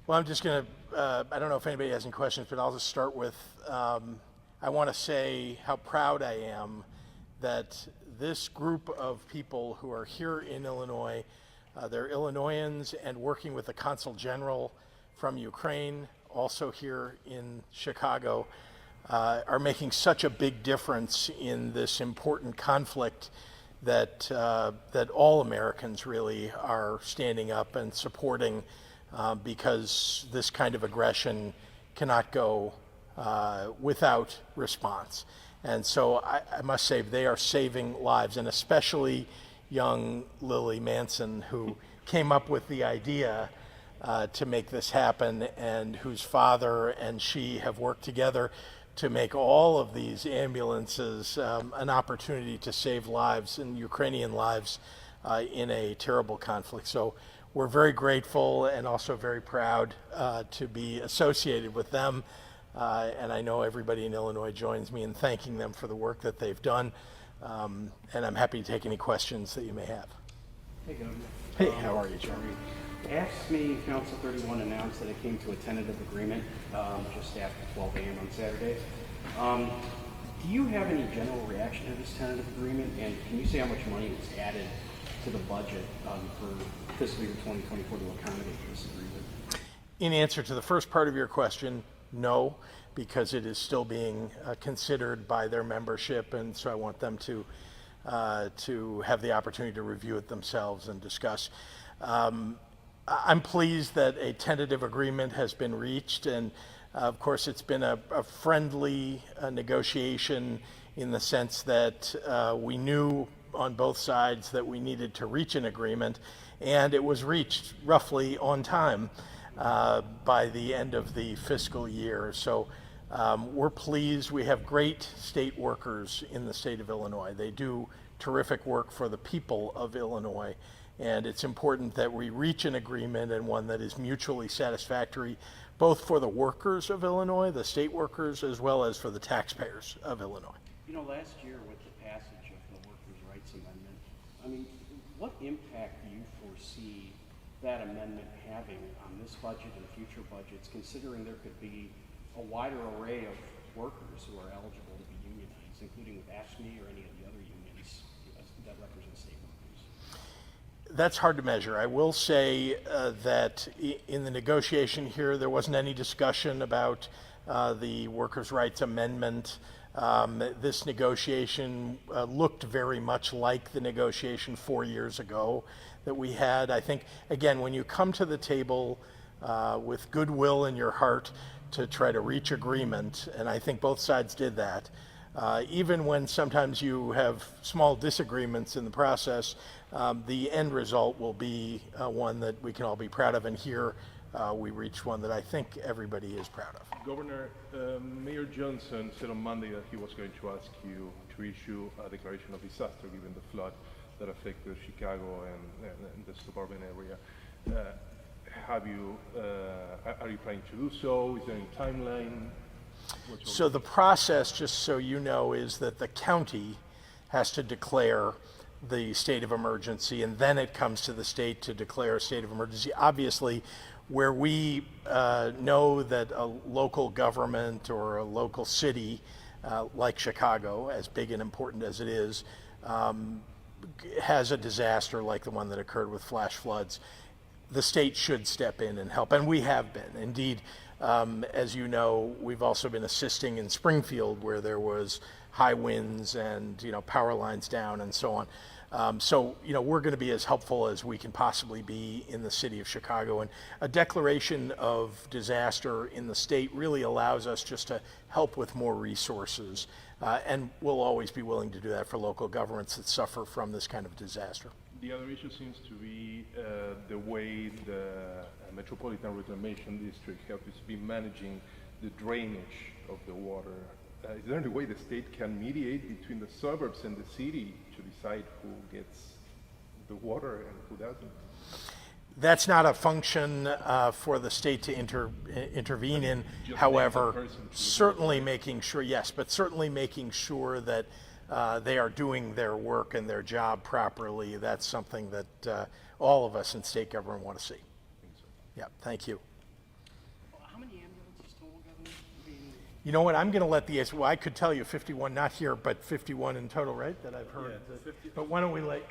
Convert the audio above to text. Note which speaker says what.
Speaker 1: Well, I'm just going to, I don't know if anybody has any questions, but I'll just start with, I want to say how proud I am that this group of people who are here in Illinois, they're Illinoisans and working with the Consul General from Ukraine, also here in Chicago, are making such a big difference in this important conflict that, that all Americans really are standing up and supporting, because this kind of aggression cannot go without response. And so I must say they are saving lives, and especially young Lily Manson, who came up with the idea to make this happen, and whose father and she have worked together to make all of these ambulances an opportunity to save lives, and Ukrainian lives, in a terrible conflict. So we're very grateful and also very proud to be associated with them. And I know everybody in Illinois joins me in thanking them for the work that they've done. And I'm happy to take any questions that you may have.
Speaker 2: Hey, Governor.
Speaker 1: Hey, how are you, Jeremy?
Speaker 2: AFSCME Council 31 announced that it came to a tentative agreement just after 12 a.m. on Saturday. Do you have any general reaction to this tentative agreement? And can you say how much money was added to the budget for fiscal year 2024 to accommodate this agreement?
Speaker 1: In answer to the first part of your question, no, because it is still being considered by their membership, and so I want them to have the opportunity to review it themselves and discuss. I'm pleased that a tentative agreement has been reached, and of course it's been a friendly negotiation in the sense that we knew on both sides that we needed to reach an agreement, and it was reached roughly on time by the end of the fiscal year. So we're pleased. We have great state workers in the state of Illinois. They do terrific work for the people of Illinois, and it's important that we reach an agreement, and one that is mutually satisfactory, both for the workers of Illinois, the state workers, as well as for the taxpayers of Illinois.
Speaker 2: You know, last year with the passage of the Workers' Rights Amendment, I mean, what impact do you foresee that amendment having on this budget and future budgets, considering there could be a wider array of workers who are eligible to be unionized, including with AFSCME or any of the other unions that represent state workers?
Speaker 1: That's hard to measure. I will say that in the negotiation here, there wasn't any discussion about the Workers' Rights Amendment. This negotiation looked very much like the negotiation 4 years ago that we had. I think, again, when you come to the table with goodwill in your heart to try to reach agreement, and I think both sides did that, even when sometimes you have small disagreements in the process, the end result will be one that we can all be proud of, and here we reached one that I think everybody is proud of.
Speaker 3: Governor, Mayor Johnson said on Monday that he was going to ask you to issue a declaration of disaster given the flood that affected Chicago and the suburban area. Are you planning to do so? Is there any timeline?
Speaker 1: So the process, just so you know, is that the county has to declare the state of emergency, and then it comes to the state to declare a state of emergency. Obviously, where we know that a local government or a local city like Chicago, as big and important as it is, has a disaster like the one that occurred with flash floods, the state should step in and help, and we have been. Indeed, as you know, we've also been assisting in Springfield where there was high winds and power lines down and so on. So we're going to be as helpful as we can possibly be in the city of Chicago, and a declaration of disaster in the state really allows us just to help with more resources, and we'll always be willing to do that for local governments that suffer from this kind of disaster.
Speaker 3: The other issue seems to be the way the Metropolitan Reclamation District has been managing the drainage of the water. Is there any way the state can mediate between the suburbs and the city to decide who gets the water and who doesn't?
Speaker 1: That's not a function for the state to intervene in. However, certainly making sure, yes, but certainly making sure that they are doing their work and their job properly. That's something that all of us in state government want to see. Yeah, thank you. You know what, I'm going to let the, well, I could tell you 51, not here, but 51 in total, right, that I've heard.
Speaker 4: Yeah, it's 50.
Speaker 1: But why don't we let